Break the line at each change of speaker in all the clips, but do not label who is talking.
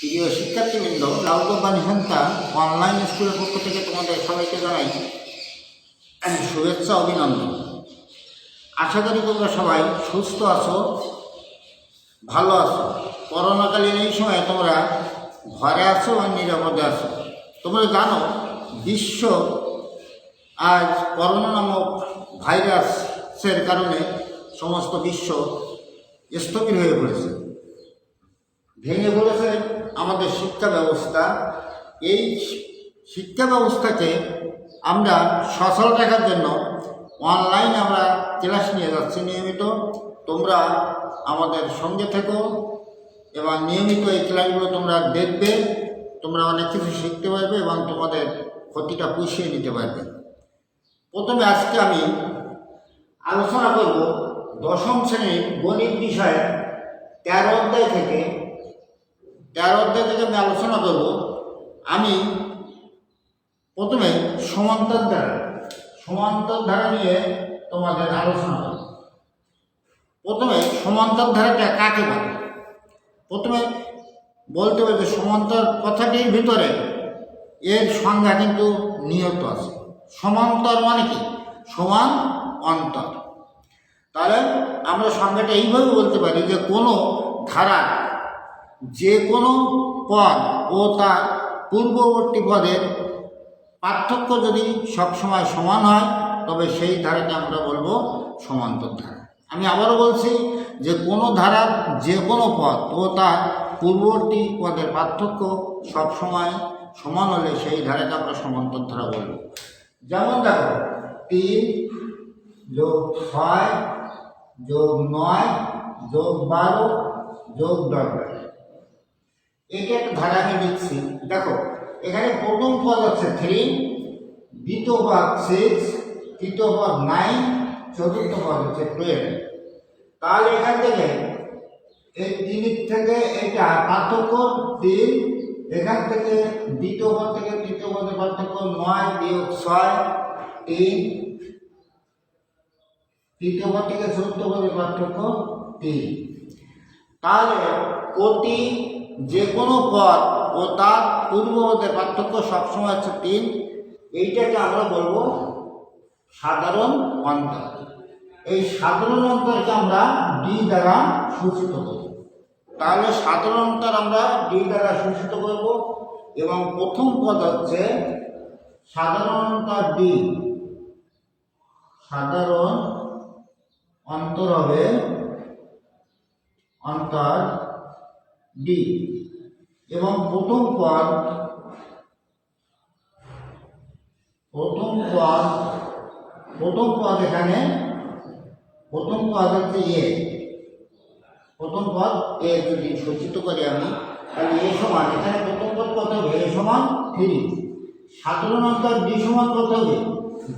প্রিয় শিক্ষার্থীবৃন্দ, লাউডবাণী সন্তান অনলাইন স্কুলের পক্ষ থেকে তোমাদের সবাইকে জানাই শুভেচ্ছা অভিনন্দন। আশা করি তোমরা সবাই সুস্থ আছো, ভালো আছো। করোনাকালীন এই সময় তোমরা ঘরে আছো আর নিরাপদে আছো। তোমরা জানো বিশ্ব আজ করোনা নামক ভাইরাসের কারণে সমস্ত বিশ্ব স্থবির হয়ে পড়েছে, ভেঙে পড়েছে আমাদের শিক্ষা ব্যবস্থা। এই শিক্ষা ব্যবস্থাকে আমরা সচল রাখার জন্য অনলাইনে আমরা ক্লাস নিয়ে যাচ্ছি নিয়মিত। তোমরা আমাদের সঙ্গে থেকো এবং নিয়মিত এই ক্লাসগুলো তোমরা দেখবে। তোমরা অনেক কিছু শিখতে পারবে এবং তোমাদের ক্ষতিটা পুষিয়ে নিতে পারবে। প্রথমে আজকে আমি আলোচনা করব দশম শ্রেণীর গণিত বিষয়ে 13 অধ্যায় থেকে আমি আলোচনা করব। আমি প্রথমে সমান্তর ধারা নিয়ে তোমাদের আলোচনা করব। প্রথমে সমান্তর ধারাটা কাকে বলে? প্রথমে বলতে হবে যে সমান্তর কথাটির ভিতরে এর সংজ্ঞা কিন্তু নিয়ত আছে। সমান্তর মানে কি? সমান অন্তর। তাহলে আমরা সংজ্ঞাটা এইভাবে বলতে পারি যে কোনো ধারা যে কোনো পদ ও তার পূর্ববর্তী পদের পার্থক্য যদি সবসময় সমান হয় তবে সেই ধারাকে আমরা বলবো সমান্তর ধারা। আমি আবারও বলছি যে কোনো ধারার যে কোনো পদ ও তার পূর্ববর্তী পদের পার্থক্য সবসময় সমান হলে সেই ধারাকে আমরা সমান্তর ধারা বলবো। যেমন দেখো 3 + 6 + 9 + 12 + 10। এটা একটা ধারা আমি লিখছি। দেখো এখানে প্রথম পদ হচ্ছে 3, দ্বিতীয় পদ 6, তৃতীয় পদ 9, চতুর্থ পদ হচ্ছে 12। তাহলে এখান থেকে এই 3 থেকে এটা পার্থক্য 3, এখান থেকে দ্বিতীয় পদ থেকে তৃতীয় পদের পার্থক্য 9 - 6 3, তৃতীয় পদ থেকে চতুর্থ পদের পার্থক্য 3। তাহলে প্রতি যে কোনো পদ ও তার পূর্ববর্তী পার্থক্য সবসময় হচ্ছে 3। এইটাকে আমরা বলবো সাধারণ অন্তর। এই সাধারণ অন্তরকে আমরা ডি দ্বারা সূচিত করব। তাহলে সাধারণ অন্তর আমরা ডি দ্বারা সূচিত করব এবং প্রথম পদ হচ্ছে সাধারণ অন্তর ডি। সাধারণ অন্তর হবে অন্তর ডি এবং প্রথম পদ এখানে প্রথম পদ হচ্ছে এ। প্রথম পদ এ যদি সূচিত করি আমি, তাহলে এ সমান এখানে প্রথম পদ কত হবে? এ সমান 3। সাধারণ অন্তর ডি সমান কত হবে?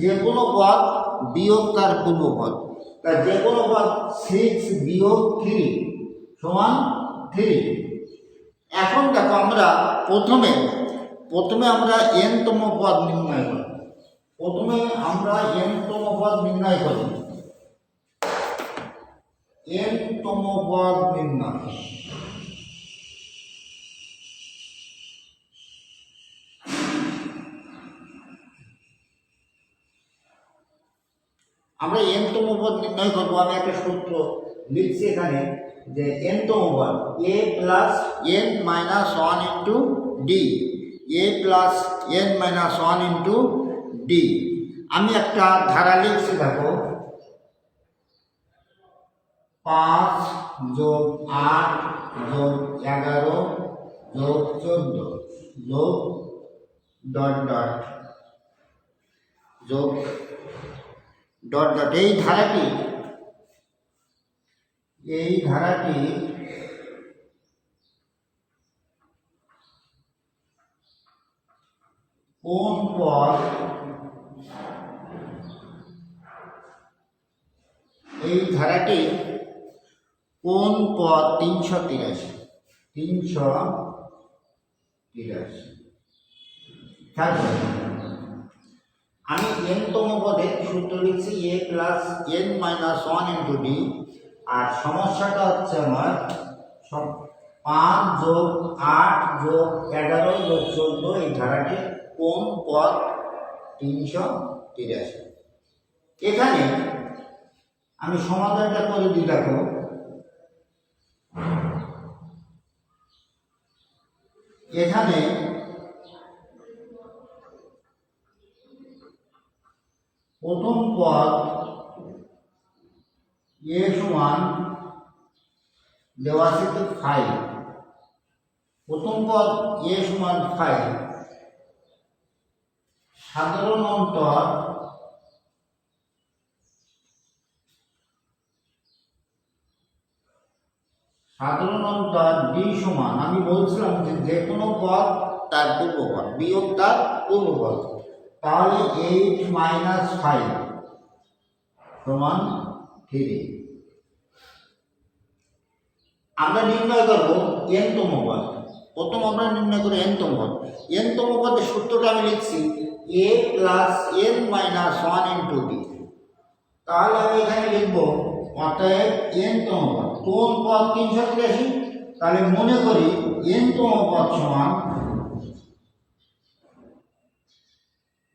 যে কোনো পদ বিয়োগ তার পূর্ব পদ। তাই যে কোনো পদ 6 - 3 সমান 3। এখন দেখো আমরা প্রথমে আমরা n-তম পদ নির্ণয় করি। n-তম পদ নির্ণয়। আমরা n-তম পদ নির্ণয় করবো। আমি একটা সূত্র লিখছি এখানে যে n-তম পদ a + n - 1 * d, a + n - 1 * d। আমি একটা ধারা লিখছি, দেখো 5 + 8 + 11 + 14 + ডট ডট। এই ধারাটি কোন পদ? এই ধারাটি কোন পদ? 383। আমি n-তম পদের সূত্র লিখছি a + n - 1 * d। আর সমস্যাটা হচ্ছে আমার 5 যোগ 8 যোগ 11 যোগ 14 এই ধারাটি কোন পদ 383। এখানে আমি সমাধানটা করে দিই। দেখো এখানে প্রথম পদ এ সমান দেওয়া আছে 5, প্রথম পদ এ সমান 5, সাধারণ অন্তর ডি সমান, আমি বলছিলাম যে কোনো পদ তার পূর্বপদ বিয়োগ তার পূর্বপদ, তাহলে 8 - 5 সমান 3। আমরা নির্ণয় করব n তম পদ। প্রথম আমরা নির্ণয় করি n তম পদ। n তম পদের সূত্রটা আমি লিখছি a plus n minus 1 into d। তাহলে আমি এখানে লিখব অতএব n তম পদ কোন পদ 383। তাহলে মনে করি n তম পদ সমান,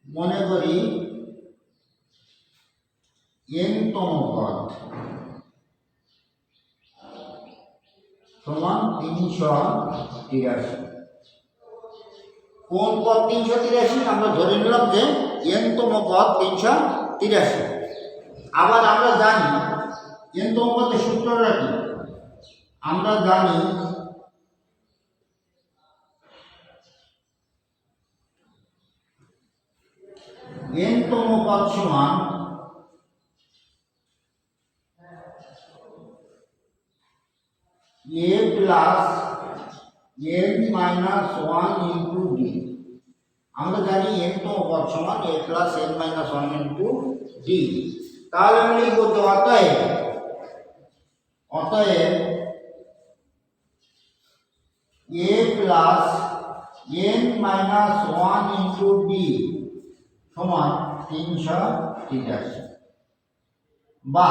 মনে করি n তম পদ সমান 383। কোন পদ 383? আমরা ধরে নিলাম যে n তম পদ 383। আবার আমরা জানি n তম পদের সূত্রটা কি? আমরা জানি n তম পদ সমান a plus n minus 1 into D. আমরা জানি n তম পদ সমান a plus n minus 1 into D. তাহলে আমি লিখব অতএব a plus n minus 1 into D সমান 383। বা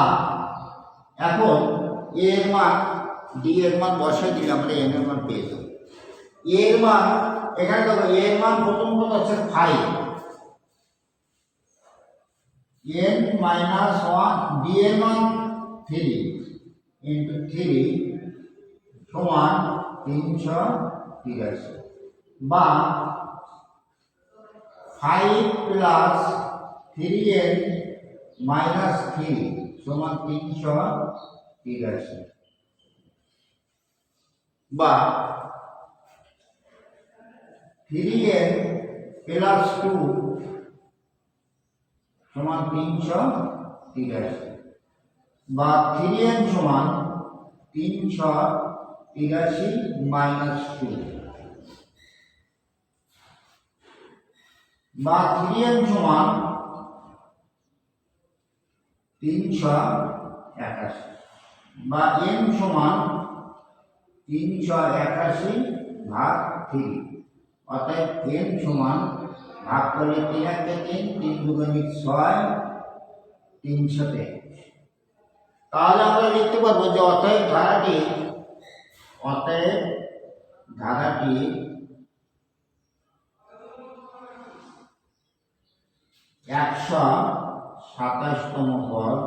এখন a এর মান d এর মান বসাই দিলে আমরা n এর মান পেয়ে যাব। a এর মান এখানে দেখো, a এর মান প্রথম পদ হচ্ছে 5, n মাইনাস 1, d এর মান 3 ইন্টু 3 সমান 383। বা 5 প্লাস 3n মাইনাস 3 সমান 383। বা 3n প্লাস 2 সমান 383। বা 3n সমান 383 মাইনাস 2। বা 3n সমান 381। বা n সমান 381 ভাগ 3। অর্থাৎ n সমান ভাগ করলে 3 × 3, 3 × 2 = 6, 323। তাহলে আমরা লিখতে পারবো যে অতএব ধারাটি 127তম পদ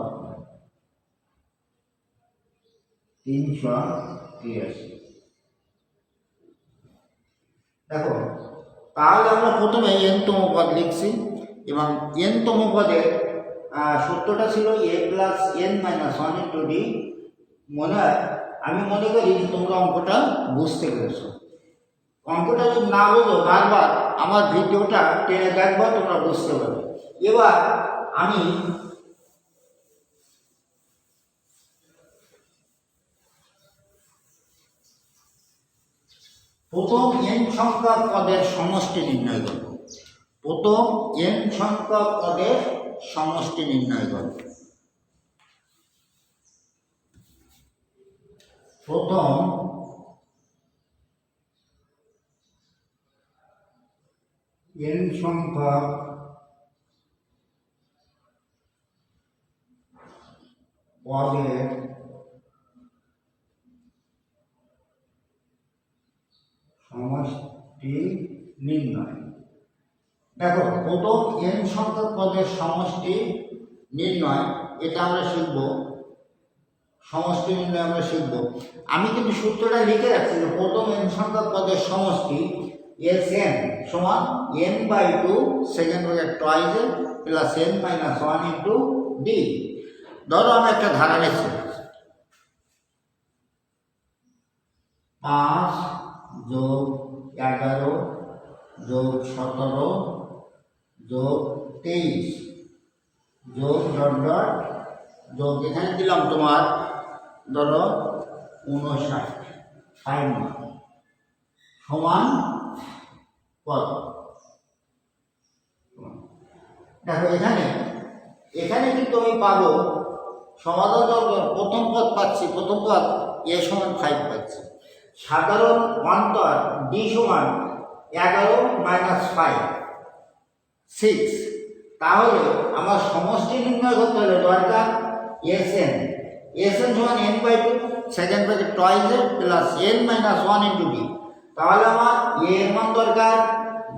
383। দেখো তাহলে আমরা প্রথমে n তম পদ লিখছি এবং n তম পদের সূত্রটা ছিল a plus n minus 1 into D. আমি মনে করি তোমরা অঙ্কটা বুঝতে পেরেছো। অঙ্কটা যদি না বোঝো বারবার আমার ভিডিওটা টেনে দেখবা, তোমরা বুঝতে পারবে। এবার আমি প্রথম n সংখ্যক পদের সমষ্টি নির্ণয় করব। প্রথম n সংখ্যক পদের সমষ্টি নির্ণয় করব। প্রথম n সংখ্যক পদের সমষ্টি নির্ণয়। দেখো প্রথম n সংখ্যক পদের সমষ্টি নির্ণয়, এটা আমরা শিখব। সমষ্টি নির্ণয় আমরা শিখব। আমি কিন্তু সূত্রটা লিখে রাখছি যে প্রথম n সংখ্যক পদের সমষ্টি Sn সমান n/2 second bracket twice plus n - 1 into d। ধরো আমি একটা ধারা লিখছি 5 যোগ 11 যোগ 17 যোগ 23 যোগ ডট ডট যোগ, এখানে দিলাম তোমার ধরো 59 সমান কত? দেখো এখানে কিন্তু আমি পাবো সমাধান দরকার প্রথম পদ পাচ্ছি, প্রথম পদ a সমান 5 পাচ্ছি, সাধারণ অন্তর d সমান 11 - 5 6। তাহলে আমার সমষ্টি নির্ণয় করতে হলে দরকার Sn সমান n/2 second bracket twice plus n - 1 into d। তাহলে আমার a এর মান দরকার,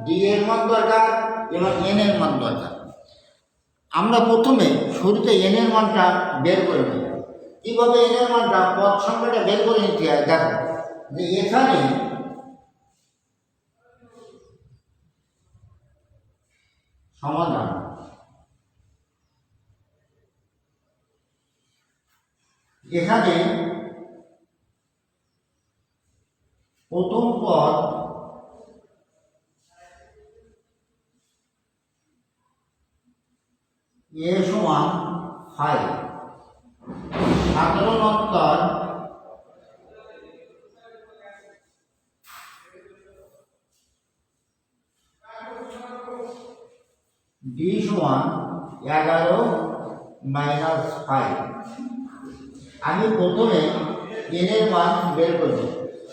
d এর মান দরকার এবং n এর মান দরকার। আমরা প্রথমে শুরুতে n এর মানটা বের করে নেব। কিভাবে n এর মানটা পদ সংখ্যাটা বের করে নিতে হয়? দেখো যে এখানে সমাধান, এখানে প্রথম পদ a সমান 5, সাধারণ অন্তর d সমান 11 - 5। আমি প্রথমে n এর মান বের করব।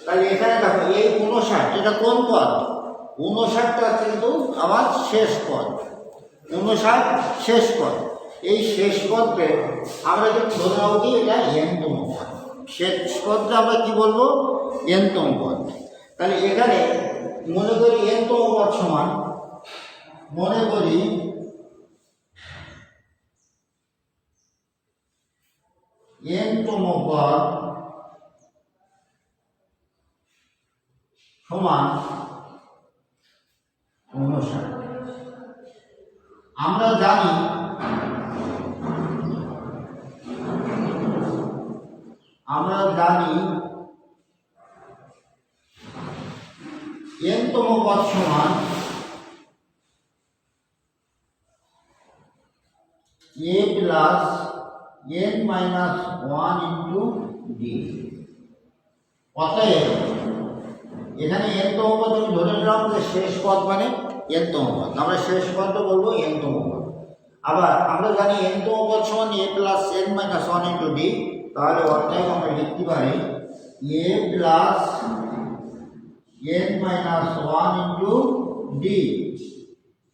তাহলে এখানে দেখো এই 59, এটা কোন পদ? 59টা কিন্তু আমার শেষ পদ, 59 শেষ পদ। এই শেষ পদকে আমরা যদি ধরে নেব কি এটা n-তম পদ, শেষ পদটা আমরা কি বলবো? n-তম পদ। তাহলে এখানে মনে করি n-তম পদ সমান, মনে করি n-তম পদ সমান 59। আমরা জানি n-তম পদ সমান a plus n - 1 into d। অতএব এখানে n-তম পদ আমি ধরে নিলাম যে শেষ পদ মানে n-তম পদ, আমরা শেষ পদটা বলবো n-তম পদ। আবার আমরা জানি n-তম পদ সমান a plus n - 1 into d। তাহলে অতএব আমরা লিখতে পারি a plus n - 1 into d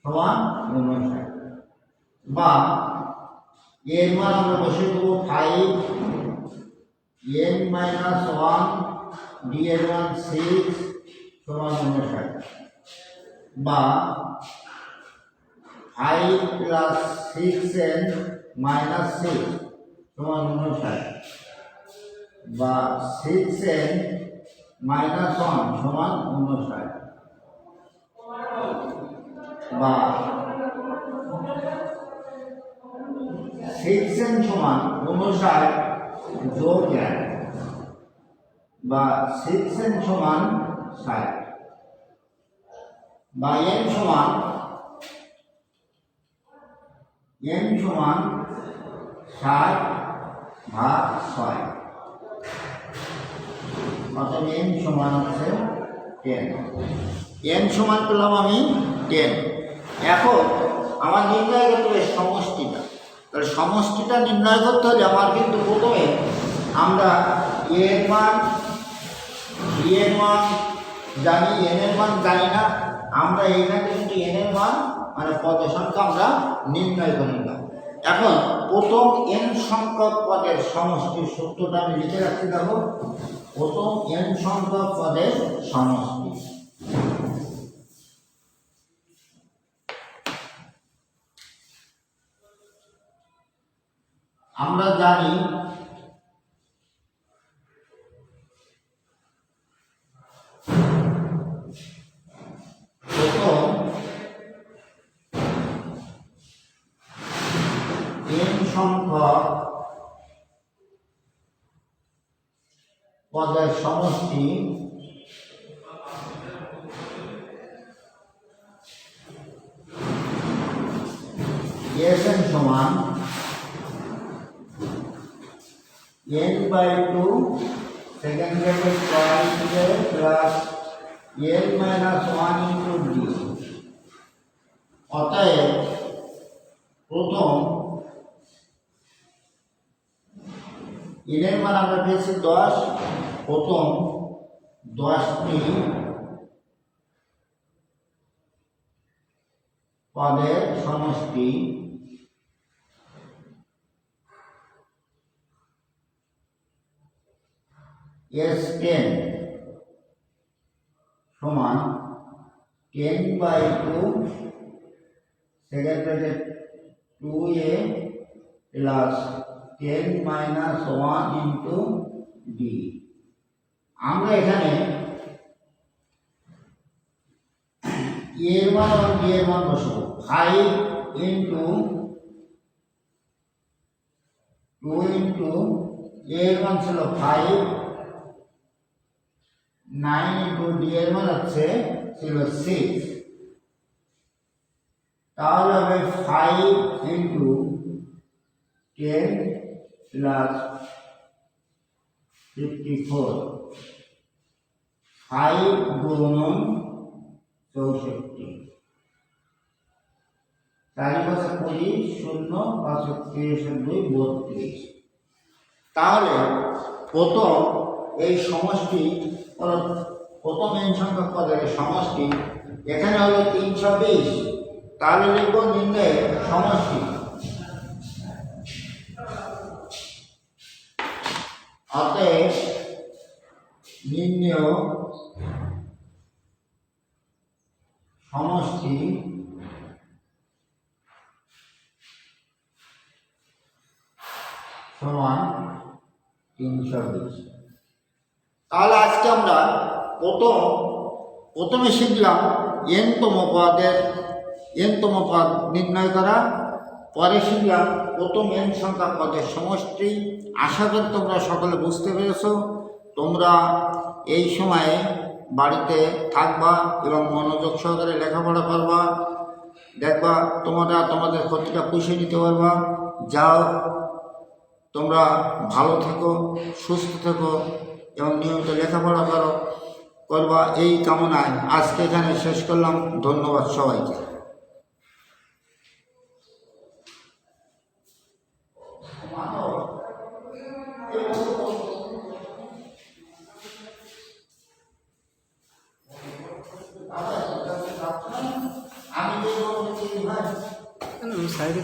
সমান 59। বা এর মান আমরা বসে দেবো 5, n - 1 d এর মান 6 সমান 59। বা 5 প্লাস 6n - 6 সমান 59। বা 6n - 1 সমান 59। বা 6n সমান 59 যোগ 1, বা 6n সমান 60। বা n সমান 60 ভাগ 6। অর্থাৎ n সমান হচ্ছে 10। n সমান পেলাম আমি 10। এখন আমার নির্ণয় করতে হবে সমষ্টিটা। তাহলে সমষ্টিটা নির্ণয় করতে হলে আমার কিন্তু প্রথমে আমরা a এর মান, d এর মান জানি, n এর মান জানি না। আমরা এইখানে কিন্তু n এর মান মানে পদের সংখ্যা আমরা নির্ণয় করে নিলাম। এখন প্রথম n সংখ্যক পদের সমষ্টির সূত্রটা আমি লিখে রাখছি। দেখো প্রথম n সংখ্যক পদের সমষ্টি। আমরা জানি প্রথম n সংখ্যক পদের সমষ্টি Sn সমান n/2 second bracket plus n - 1 into d। অতএব প্রথম n এর মান আমরা পেয়েছি 10। প্রথম 10টি পদের সমষ্টি S10 সমান 10/2 second bracket 2a plus 10 - 1 into d। আমরা এখানে এর মান এবং d এর মান বসাবো। 5 ইনটু 2 ইনটু এর মান ছিল 5, 9 ইনটু d এর মান ছিল 6। তাহলে হবে 5 ইনটু 10 প্লাস 54, 5 গুণন 64, 4 × 20, 0, 5 × 2 32। তাহলে প্রথম এই সমষ্টি প্রথম n সংখ্যক পদের সমষ্টি এখানে হলো 320। তাহলে লিখব নির্ণয়ের সমষ্টি। অতএব নির্ণয় সমষ্টি সমান 320। তাহলে আজকে আমরা প্রথমে শিখলাম n-তম পদ নির্ণয় করা, পরে শিখলাম প্রথম n সংখ্যক পদের সমষ্টি। আশা করি তোমরা সকলে বুঝতে পেরেছ। তোমরা এই সময়ে বাড়িতে থাকবা এবং মনোযোগ সহকারে লেখাপড়া করবা, দেখবা তোমরা তোমাদের ক্ষতিটা পুষিয়ে নিতে পারবা। যাও, তোমরা ভালো থেকো, সুস্থ থেকো এবং নিয়মিত লেখাপড়া করবা এই কামনায় আজকে এখানে শেষ করলাম। ধন্যবাদ সবাইকে।
সাইড